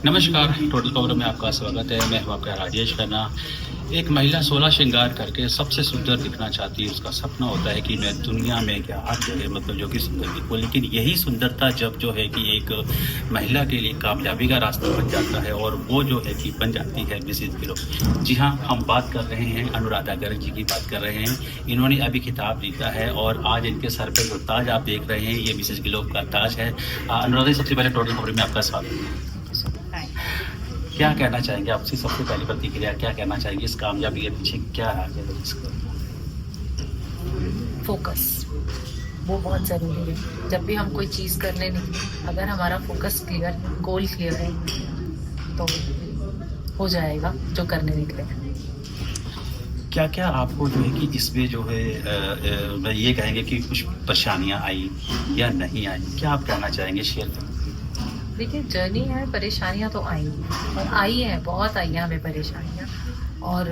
नमस्कार, total cover में आपका स्वागत है। मैं हूं आपका राजेश खन्ना। एक महिला 16 श्रृंगार करके सबसे सुंदर दिखना चाहती है। उसका सपना होता है कि मैं दुनिया में क्या हर जगह मतलब जो कि सुंदर दिखूं, लेकिन यही सुंदरता जब जो है कि एक महिला के लिए कामयाबी का रास्ता बन जाता है और वो जो है कि बन जाती है मिसेज ग्लोब। जी हाँ, हम बात कर रहे हैं अनुराधा गर्ग जी की बात कर रहे हैं। इन्होंने अभी खिताब जीता है और आज इनके सर पर जो ताज आप देख रहे हैं ये मिसेज ग्लोब का ताज है। अनुराधा जी, सबसे पहले टोटल कवर में आपका स्वागत है। क्या कहना चाहेंगे आपसे सबसे पहली प्रतिक्रिया, क्या कहना चाहेंगे इस कामयाबी के पीछे क्या है इसका? फोकस वो बहुत ज़रूरी है। जब भी हम कोई चीज़ करने निकले, अगर हमारा फोकस क्लियर, गोल क्लियर है तो हो जाएगा जो करने निकले। क्या क्या आपको जो है कि इसमें जो है मैं ये कहेंगे कि कुछ परेशानियां आई या नहीं आई, क्या आप कहना चाहेंगे, शेयर करें? देखिए, जर्नी है, परेशानियां तो आई और आई हैं, बहुत आई हैं हमें परेशानियां, और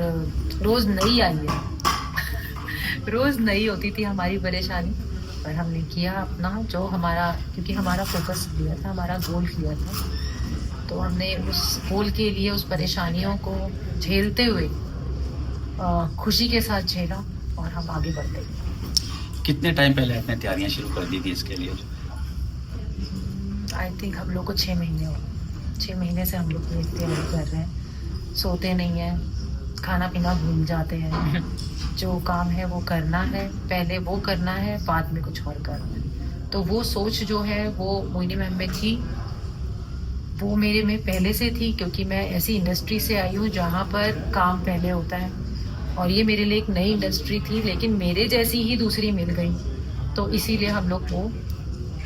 रोज़ नई आई है। रोज़ नई होती थी हमारी परेशानी, पर हमने किया अपना जो हमारा, क्योंकि हमारा फोकस क्लियर था, हमारा गोल क्लियर था, तो हमने उस गोल के लिए उस परेशानियों को झेलते हुए खुशी के साथ झेला और हम आगे बढ़ते गए। कितने टाइम पहले आपने तैयारियां शुरू कर दी थी इसके लिए? आई थिंक हम लोग को 6 महीने हो, 6 महीने से हम लोग ये तैयारी कर रहे हैं। सोते नहीं हैं, खाना पीना भूल जाते हैं। जो काम है वो करना है, पहले वो करना है, बाद में कुछ और करना है। तो वो सोच जो है वो मोहिनी मैम में थी, वो मेरे में पहले से थी, क्योंकि मैं ऐसी इंडस्ट्री से आई हूँ जहाँ पर काम पहले होता है, और ये मेरे लिए एक नई इंडस्ट्री थी, लेकिन मेरे जैसी ही दूसरी मिल गई। तो इसीलिए हम लोग वो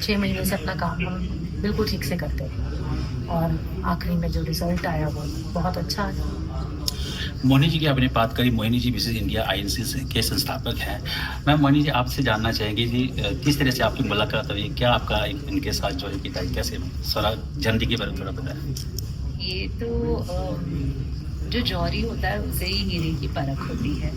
6 महीने से अपना काम हम बिल्कुल ठीक से करते हैं, और आखिरी में जो रिजल्ट आया वो बहुत अच्छा है। मोहिनी जी की आपने बात करी। Mohini ji Mrs India INC के संस्थापक हैं। मैं मोहिनी जी आपसे जानना चाहेंगे जी, किस तरह से आपकी मुलाकात हुई, क्या आपका इनके साथ जो है कि कैसे सारा जर्नी के बारे में थोड़ा बताएं। ये तो जो जौहरी होता है उसे ही हीरे की परख होती है,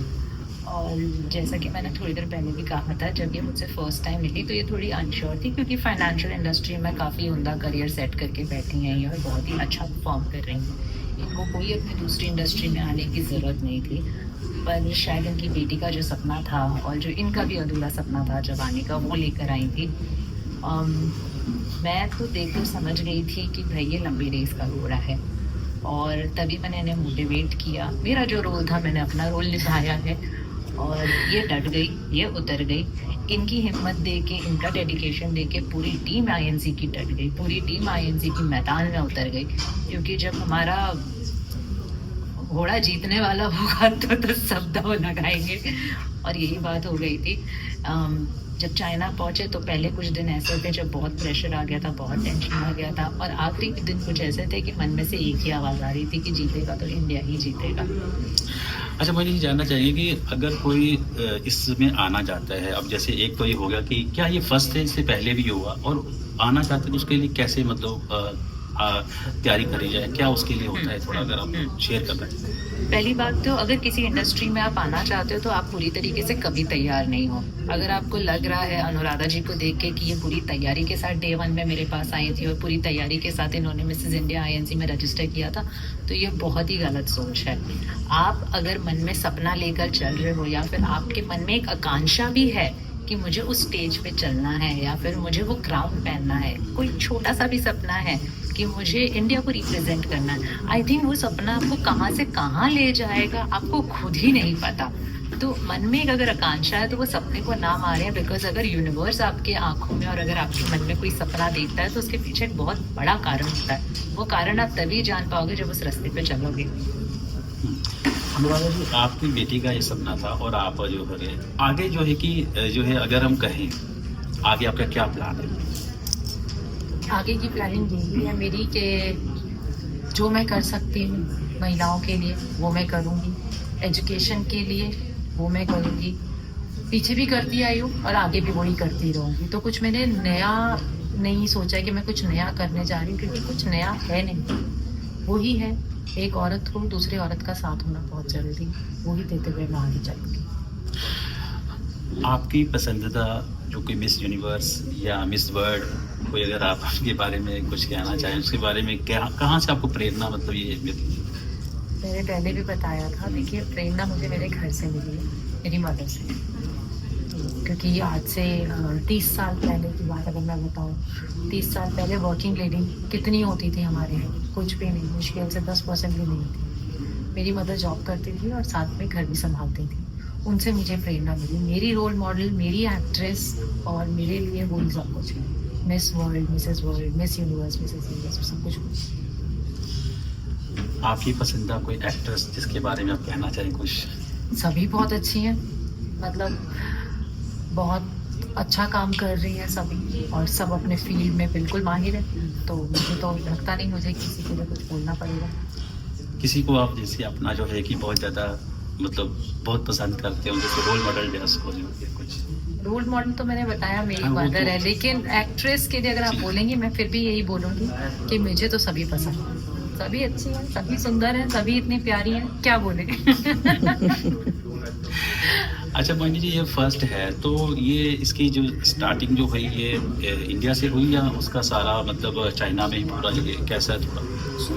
और जैसा कि मैंने थोड़ी देर पहले भी कहा था, जब ये मुझसे फर्स्ट टाइम मिली तो ये थोड़ी अनश्योर थी, क्योंकि फाइनेंशियल इंडस्ट्री में काफ़ी उम्दा करियर सेट करके बैठी हैं ये, और बहुत ही अच्छा परफॉर्म कर रही हैं। इनको कोई अपनी दूसरी इंडस्ट्री में आने की ज़रूरत नहीं थी, पर शायद इनकी बेटी का जो सपना था, और जो इनका भी अधूरा सपना था जब आने का, वो लेकर आई थी। मैं तो देख कर समझ गई थी कि भाई ये लंबी रेस का घोड़ा है, और तभी मैंने इन्हें मोटिवेट किया। मेरा जो रोल था मैंने अपना रोल निभाया है, और ये डट गई, ये उतर गई। इनकी हिम्मत देके, इनका डेडिकेशन देके पूरी टीम INC की डट गई, पूरी टीम INC की मैदान में उतर गई, क्योंकि जब हमारा घोड़ा जीतने वाला होगा तो सब दांव लगाएंगे, और यही बात हो गई थी। जब चाइना पहुंचे तो पहले कुछ दिन ऐसे थे जब बहुत प्रेशर आ गया था, बहुत टेंशन आ गया था, और आखिरी के दिन कुछ ऐसे थे कि मन में से एक ही आवाज़ आ रही थी कि जीतेगा तो इंडिया ही जीतेगा। अच्छा, मुझे ये जानना चाहिए कि अगर कोई इसमें आना चाहता है, अब जैसे एक तो ये हो गया कि क्या ये फर्स्ट है, इससे पहले भी हुआ, और आना चाहते हैं तो उसके लिए कैसे मतलब तैयारी करी जाए, क्या उसके लिए होता है, थोड़ा अगर आप शेयर कर रहे हैं। पहली बात तो, अगर किसी इंडस्ट्री में आप आना चाहते हो तो आप पूरी तरीके से कभी तैयार नहीं हो। अगर आपको लग रहा है अनुराधा जी को देख के कि ये पूरी तैयारी के साथ Day 1 में मेरे पास आई थी और पूरी तैयारी के साथ इन्होंने मिसेज इंडिया INC में रजिस्टर किया था, तो ये बहुत ही गलत सोच है। आप अगर मन में सपना लेकर चल रहे हो, या फिर आपके मन में एक आकांक्षा भी है कि मुझे उस स्टेज पे चलना है, या फिर मुझे वो क्राउन पहनना है, कोई छोटा सा भी सपना है कि मुझे इंडिया को रिप्रेजेंट करना है, आई थिंक वो सपना आपको कहाँ से कहाँ ले जाएगा आपको खुद ही नहीं पता। तो मन में एक अगर आकांक्षा है तो वो सपने को ना मारें, बिकॉज अगर यूनिवर्स आपके आंखों में और अगर आपके मन में कोई सपना देखता है तो उसके पीछे एक बहुत बड़ा कारण होता है। वो कारण आप तभी जान पाओगे जब उस रास्ते पे चलोगे। अनुराधा जी, आपकी बेटी का ये सपना था और आप जो है आगे जो है कि जो है अगर हम कहें आगे आपका क्या प्लान है? आगे की प्लानिंग यही है मेरी कि जो मैं कर सकती हूँ महिलाओं के लिए वो मैं करूँगी, एजुकेशन के लिए वो मैं करूँगी, पीछे भी करती आई हूँ और आगे भी वही करती रहूँगी। तो कुछ मैंने नया नहीं सोचा है कि मैं कुछ नया करने जा रही हूँ, क्योंकि कुछ नया है नहीं, वही है। एक औरत को दूसरी औरत का साथ होना बहुत जरूरी है, वही देते हुए मैं आगे चलूँगी। आपकी पसंदीदा जो कि मिस यूनिवर्स या मिस वर्ल्ड कोई अगर आप आपके बारे में कुछ कहना चाहें, उसके बारे में क्या, कहाँ से आपको प्रेरणा मतलब ये मिली? मैंने पहले भी बताया था, देखिए प्रेरणा मुझे मेरे घर से मिली है, मेरी मदर से। क्योंकि आज से 30 साल पहले की बात अगर मैं बताऊँ, 30 साल पहले वर्किंग लेडी कितनी होती थी हमारे यहाँ? कुछ भी नहीं, मुश्किल से 10% भी नहीं थी। मेरी मदर जॉब करती थी और साथ में घर भी संभालती थी। उनसे मुझे प्रेरणा मिली। मेरी रोल मॉडल मेरी एक्ट्रेस और मेरे लिए वही सब कुछ है। Miss world, Mrs world, miss universe, Mrs universe, सब कुछ। आपकी पसंदीदा कोई एक्ट्रेस जिसके बारे में आप कहना चाहें कुछ? सभी बहुत अच्छी हैं, मतलब बहुत अच्छा काम कर रही हैं सभी, और सब अपने फील्ड में बिल्कुल माहिर है। तो मुझे तो लगता नहीं मुझे किसी के लिए कुछ बोलना पड़ेगा। किसी को आप जैसे अपना जो है कि बहुत ज़्यादा मतलब बहुत पसंद करते हो, जैसे रोल मॉडल जैसा हो जाए कुछ? रोल मॉडल तो मैंने बताया मेरी हाँ, वो मदर तो- है, लेकिन एक्ट्रेस के लिए अगर आप बोलेंगे, मैं फिर भी यही बोलूँगी कि मुझे तो सभी पसंद हैं। सभी अच्छी हैं, सभी सुंदर हैं, सभी इतनी प्यारी हैं, क्या बोले। अच्छा मोहिनी जी, ये फर्स्ट है तो ये इसकी जो स्टार्टिंग जो हुई ये इंडिया से हुई या उसका सारा मतलब चाइना में ही पूरा ये कैसा है थोड़ा?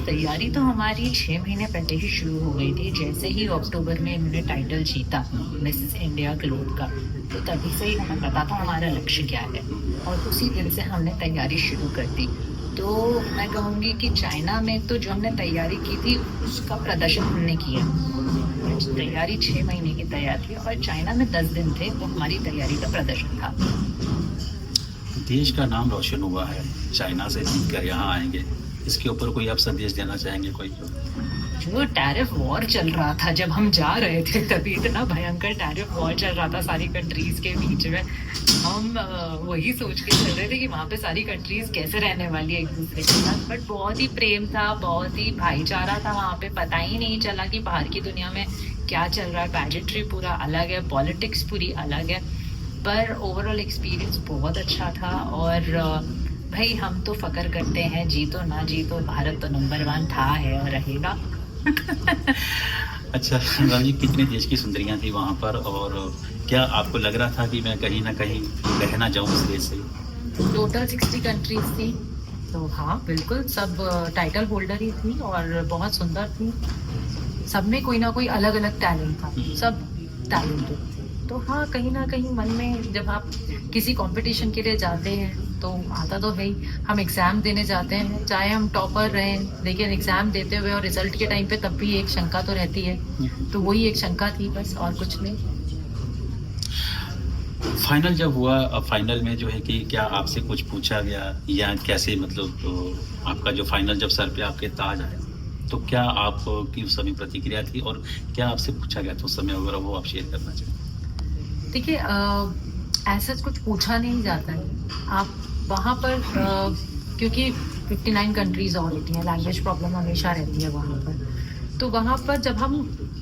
तैयारी तो हमारी 6 महीने पहले ही शुरू हो गई थी। जैसे ही अक्टूबर में इन्होंने टाइटल जीता मिसेस इंडिया ग्लोब का, तो तभी से ही हमें पता था हमारा लक्ष्य क्या है, और उसी दिन से हमने तैयारी शुरू कर दी। तो मैं कहूँगी कि चाइना में तो जो हमने तैयारी की थी उसका प्रदर्शन हमने किया। तैयारी 6 महीने की तैयारी थी, और चाइना में 10 दिन थे, वो हमारी तैयारी का प्रदर्शन था। देश का नाम रोशन हुआ है, चाइना से जीत कर यहाँ आएंगे, इसके ऊपर कोई आप संदेश देना चाहेंगे कोई? जो टैरिफ वॉर चल रहा था जब हम जा रहे थे, तभी इतना भयंकर टैरिफ वॉर चल रहा था सारी कंट्रीज के बीच में। हम वही सोच के चल रहे थे कि वहाँ पे सारी कंट्रीज कैसे रहने वाली है एक दूसरे के साथ। बट बहुत ही प्रेम था, बहुत ही भाईचारा था वहाँ पे। पता ही नहीं चला कि बाहर की दुनिया में क्या चल रहा है। पैजेंट्री पूरा अलग है, पॉलिटिक्स पूरी अलग है, पर ओवरऑल एक्सपीरियंस बहुत अच्छा था। और भाई हम तो फकर करते हैं, जीतो ना जीतो, भारत तो नंबर 1 था, है और रहेगा। अच्छा राम जी, कितने देश की सुंदरियां थी वहाँ पर, और क्या आपको लग रहा था कि मैं कहीं ना कहीं रह ना जाऊँ इस देश से? टोटल 60 कंट्रीज थी, तो हाँ बिल्कुल सब टाइटल होल्डर ही थी और बहुत सुंदर थी। सब में कोई ना कोई अलग अलग टैलेंट था, सब टैलेंटेड थे। तो हाँ, कहीं ना कहीं मन में जब आप किसी कंपटीशन के लिए जाते हैं तो आता तो है ही। हम एग्ज़ाम देने जाते हैं, चाहे हम टॉपर रहें, लेकिन एग्ज़ाम देते हुए और रिजल्ट के टाइम पे तब भी एक शंका तो रहती है। तो वही एक शंका थी बस, और कुछ नहीं। फाइनल जब हुआ, फाइनल में जो है कि क्या आपसे कुछ पूछा गया या कैसे, मतलब तो आपका जो फाइनल जब सर पे आपके ताज आया, तो क्या आपकी उस समय प्रतिक्रिया थी और क्या आपसे पूछा गया था उस समय, अगर वो आप शेयर करना चाहें? देखिए, ऐसा कुछ पूछा नहीं जाता है। आप वहाँ पर क्योंकि 59 कंट्रीज और होती हैं, लैंग्वेज प्रॉब्लम हमेशा रहती है वहाँ पर। तो वहाँ पर जब हम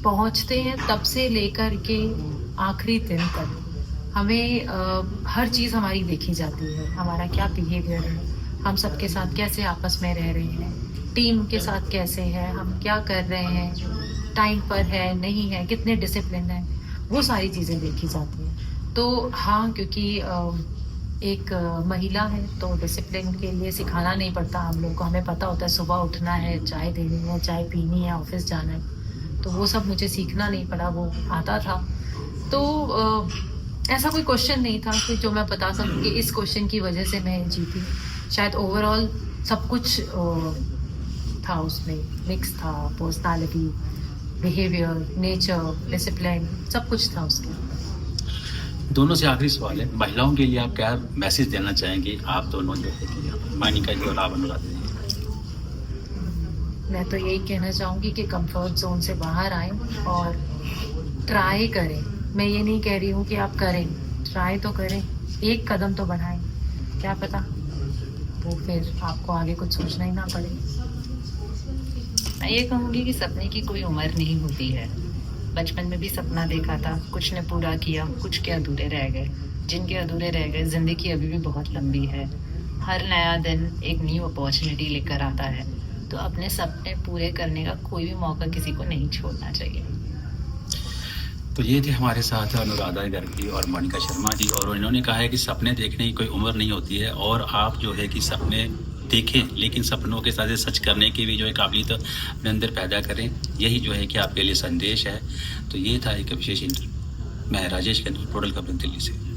पहुँचते हैं तब से लेकर के आखिरी दिन तक हमें हर चीज़ हमारी देखी जाती है। हमारा क्या बिहेवियर है, हम सबके साथ कैसे आपस में रह रहे हैं, टीम के साथ कैसे है, हम क्या कर रहे हैं, टाइम पर है नहीं है, कितने डिसिप्लिन है, वो सारी चीज़ें देखी जाती हैं। तो हाँ, क्योंकि एक महिला है तो डिसिप्लिन के लिए सिखाना नहीं पड़ता हम लोग को। हमें पता होता है सुबह उठना है, चाय देनी है, चाय पीनी है, ऑफिस जाना है। तो वो सब मुझे सीखना नहीं पड़ा, वो आता था। तो ऐसा कोई क्वेश्चन नहीं था कि जो मैं बता सकूँ कि इस क्वेश्चन की वजह से मैं जीती। शायद ओवरऑल सब कुछ था उसमें, मिक्स था, पर्सनालिटी, बिहेवियर, नेचर, डिसिप्लिन, सब कुछ था उसके। दोनों से आखिरी सवाल है, महिलाओं के लिए आप क्या मैसेज देना चाहेंगे, आप दोनों जो है कि मानिका जी और आप अनुराधा जी? मैं तो यही कहना चाहूँगी कि कंफर्ट जोन से बाहर आएं और ट्राई करें। मैं ये नहीं कह रही हूँ कि आप करें, ट्राई तो करें, एक कदम तो बढ़ाएं। क्या पता तो फिर आपको आगे कुछ सोचना ही ना पड़े। मैं ये कहूँगी कि सपने की कोई उम्र नहीं होती है। बचपन में भी सपना देखा था, कुछ ने पूरा किया, कुछ के अधूरे रह गए। जिनके अधूरे रह गए, ज़िंदगी अभी भी बहुत लंबी है। हर नया दिन एक न्यू अपॉर्चुनिटी लेकर आता है। तो अपने सपने पूरे करने का कोई भी मौका किसी को नहीं छोड़ना चाहिए। तो ये थे हमारे साथ अनुराधा गर्गी और मोनिका शर्मा जी, और इन्होंने कहा है कि सपने देखने की कोई उम्र नहीं होती है, और आप जो है कि सपने देखें लेकिन सपनों के साथ सच करने की भी जो है काबिलियत अपने अंदर पैदा करें। यही जो है कि आपके लिए संदेश है। तो ये था एक विशेष इंटरव्यू। मैं राजेश खन्ना, टोटल खबर दिल्ली से।